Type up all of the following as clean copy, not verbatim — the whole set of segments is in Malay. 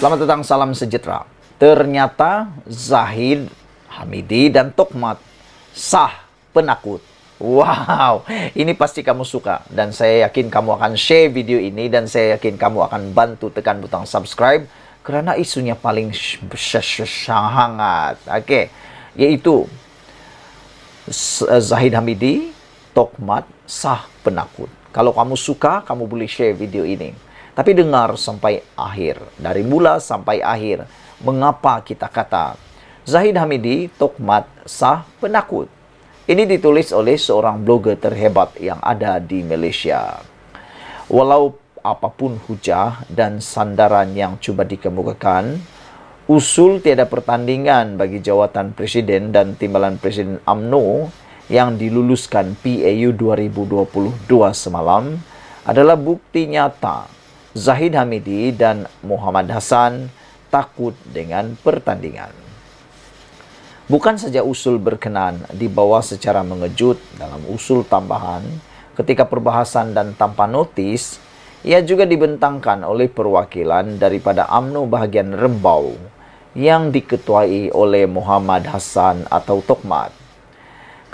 Selamat datang, salam sejahtera. Ternyata Zahid Hamidi dan Tokhmat sah penakut. Wow, ini pasti kamu suka. Dan saya yakin kamu akan share video ini. Dan saya yakin kamu akan bantu tekan butang subscribe. Karena isunya paling hangat. Oke, yaitu Zahid Hamidi, Tokhmat sah penakut. Kalau kamu suka, kamu boleh share video ini. Tapi dengar sampai akhir, dari mula sampai akhir. Mengapa kita kata Zahid Hamidi, Tokhmat sah penakut? Ini ditulis oleh seorang blogger terhebat yang ada di Malaysia. Walau apapun hujah dan sandaran yang cuba dikemukakan, usul tiada pertandingan bagi jawatan Presiden dan Timbalan Presiden UMNO yang diluluskan PAU 2022 semalam adalah bukti nyata Zahid Hamidi dan Muhammad Hassan takut dengan pertandingan. Bukan saja usul berkenan dibawa secara mengejut dalam usul tambahan ketika perbahasan dan tanpa notis, ia juga dibentangkan oleh perwakilan daripada UMNO bahagian Rembau yang diketuai oleh Muhammad Hassan atau Tokhmat.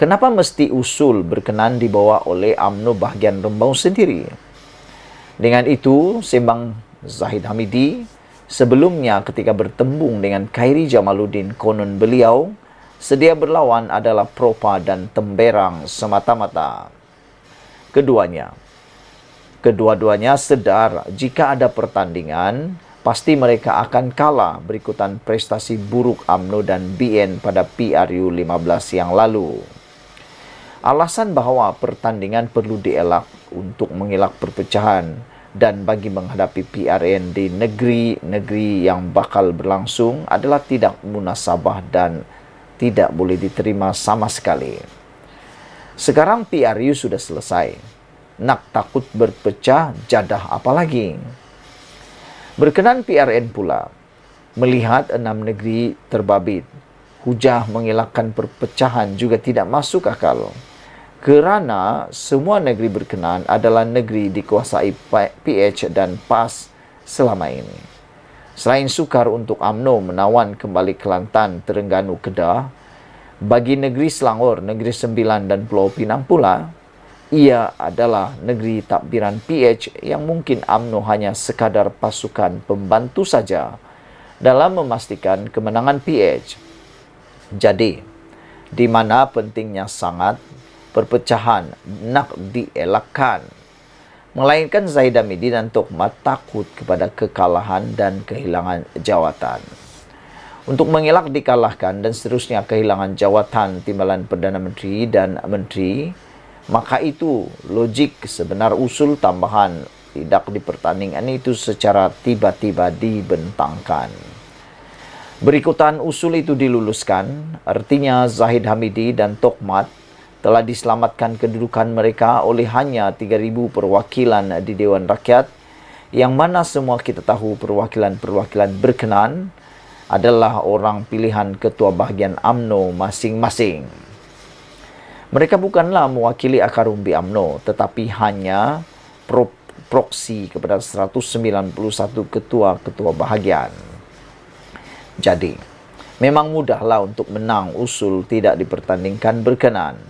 Kenapa mesti usul berkenan dibawa oleh UMNO bahagian Rembau sendiri? Dengan itu, sembang Zahid Hamidi sebelumnya ketika bertembung dengan Khairi Jamaluddin, konon beliau sedia berlawan adalah propa dan temberang semata-mata. Kedua-duanya sedar jika ada pertandingan, pasti mereka akan kalah berikutan prestasi buruk UMNO dan BN pada PRU 15 yang lalu. Alasan bahawa pertandingan perlu dielak untuk mengelak perpecahan dan bagi menghadapi PRN di negeri-negeri yang bakal berlangsung adalah tidak munasabah dan tidak boleh diterima sama sekali. Sekarang PRU sudah selesai. Nak takut berpecah, jadah apa lagi? Berkenan PRN pula melihat 6 negeri terbabit. Hujah mengelakkan perpecahan juga tidak masuk akal. Kerana semua negeri berkenan adalah negeri dikuasai PH dan PAS selama ini. Selain sukar untuk UMNO menawan kembali Kelantan, Terengganu, Kedah, bagi negeri Selangor, Negeri Sembilan dan Pulau Pinang pula, ia adalah negeri takbiran PH yang mungkin UMNO hanya sekadar pasukan pembantu saja dalam memastikan kemenangan PH. Jadi, di mana pentingnya sangat perpecahan nak dielakkan. Melainkan Zahid Hamidi dan Tokhmat takut kepada kekalahan dan kehilangan jawatan. Untuk mengelak dikalahkan dan seterusnya kehilangan jawatan timbalan Perdana Menteri dan Menteri, maka itu logik sebenar usul tambahan tidak di pertandingan itu secara tiba-tiba dibentangkan. Berikutan usul itu diluluskan, artinya Zahid Hamidi dan Tokhmat telah diselamatkan kedudukan mereka oleh hanya 3,000 perwakilan di Dewan Rakyat, yang mana semua kita tahu perwakilan-perwakilan berkenan adalah orang pilihan ketua bahagian UMNO masing-masing. Mereka bukanlah mewakili akar umbi UMNO, tetapi hanya proksi kepada 191 ketua-ketua bahagian. Jadi, memang mudahlah untuk menang usul tidak dipertandingkan berkenan.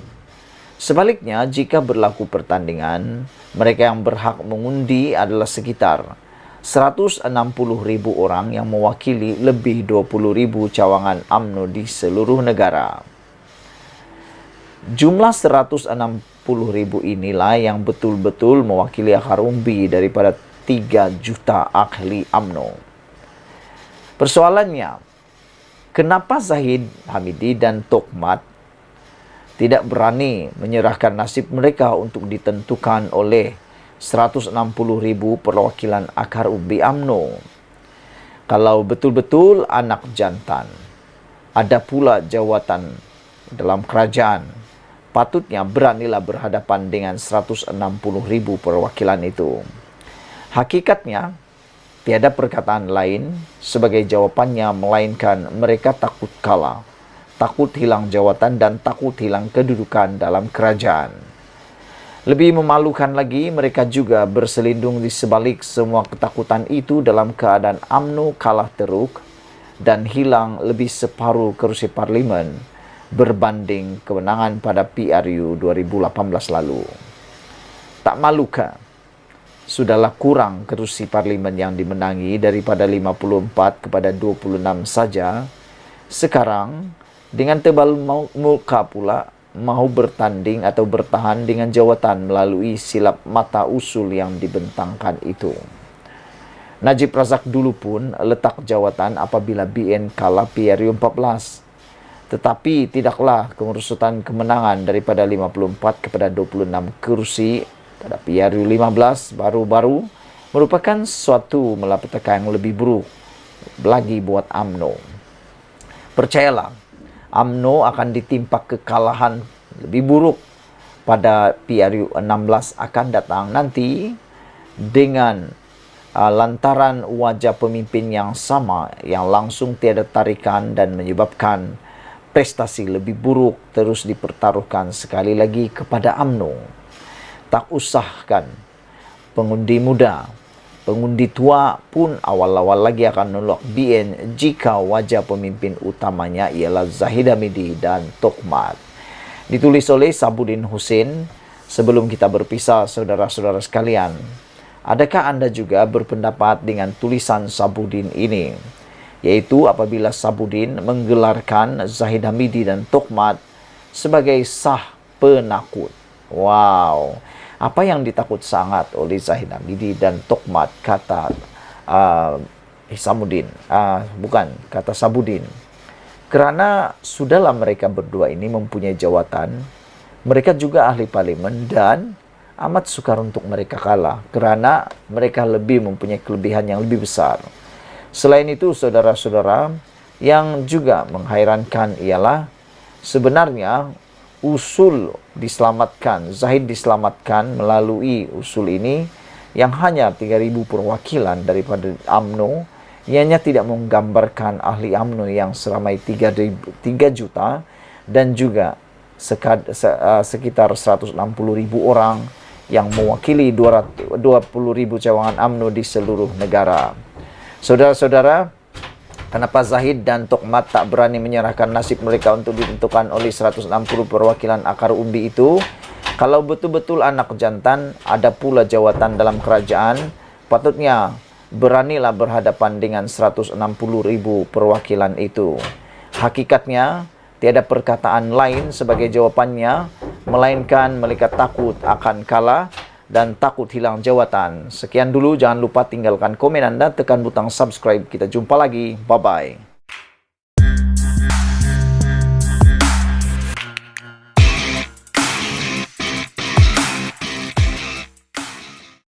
Sebaliknya, jika berlaku pertandingan, mereka yang berhak mengundi adalah sekitar 160,000 orang yang mewakili lebih 20,000 cawangan UMNO di seluruh negara. Jumlah 160,000 inilah yang betul-betul mewakili akar umbi daripada 3 juta ahli UMNO. Persoalannya, kenapa Zahid Hamidi dan Tokhmat tidak berani menyerahkan nasib mereka untuk ditentukan oleh 160,000 perwakilan akar umbi UMNO? Kalau betul-betul anak jantan, ada pula jawatan dalam kerajaan, patutnya beranilah berhadapan dengan 160,000 perwakilan itu. Hakikatnya, tiada perkataan lain sebagai jawapannya melainkan mereka takut kalah, takut hilang jawatan dan takut hilang kedudukan dalam kerajaan. Lebih memalukan lagi, mereka juga berselindung di sebalik semua ketakutan itu dalam keadaan UMNO kalah teruk dan hilang lebih separuh kerusi parlimen berbanding kemenangan pada PRU 2018 lalu. Tak malukah? Sudahlah kurang kerusi parlimen yang dimenangi daripada 54 kepada 26 saja. Sekarang, dengan tebal muka pula, mahu bertanding atau bertahan dengan jawatan melalui silap mata usul yang dibentangkan itu. Najib Razak dulu pun letak jawatan apabila BN kalah PRU 14. Tetapi tidaklah kemerosotan kemenangan daripada 54 kepada 26 kursi pada PRU 15 baru-baru merupakan suatu malapetaka yang lebih buruk lagi buat UMNO. Percayalah, UMNO akan ditimpa kekalahan lebih buruk pada PRU 16 akan datang nanti dengan lantaran wajah pemimpin yang sama yang langsung tiada tarikan dan menyebabkan prestasi lebih buruk terus dipertaruhkan sekali lagi kepada UMNO. Tak usahkan pengundi muda, pengundi tua pun awal-awal lagi akan menolak BN jika wajah pemimpin utamanya ialah Zahid Hamidi dan Tokmat. Ditulis oleh Sabudin Husin. Sebelum kita berpisah, saudara-saudara sekalian, adakah Anda juga berpendapat dengan tulisan Sabudin ini? Yaitu apabila Sabudin menggelarkan Zahid Hamidi dan Tokmat sebagai sah penakut. Wow! Apa yang ditakut sangat oleh Zahid Hamidi dan Tokmat, kata kata Sabudin. Kerana sudahlah mereka berdua ini mempunyai jawatan, mereka juga ahli parlimen dan amat sukar untuk mereka kalah kerana mereka lebih mempunyai kelebihan yang lebih besar. Selain itu, saudara-saudara, yang juga menghairankan ialah sebenarnya usul diselamatkan, Zahid diselamatkan melalui usul ini yang hanya 3.000 perwakilan daripada UMNO, ianya tidak menggambarkan ahli UMNO yang seramai 3 juta dan juga sekitar 160.000 orang yang mewakili 20.000 cawangan UMNO di seluruh negara. Saudara-saudara, kenapa Zahid dan Tokmat tak berani menyerahkan nasib mereka untuk ditentukan oleh 160 perwakilan akar umbi itu? Kalau betul-betul anak jantan, ada pula jawatan dalam kerajaan, patutnya beranilah berhadapan dengan 160.000 perwakilan itu. Hakikatnya, tiada perkataan lain sebagai jawapannya, melainkan mereka takut akan kalah dan takut hilang jawatan. Sekian dulu, jangan lupa tinggalkan komen Anda, tekan butang subscribe. Kita jumpa lagi. Bye-bye.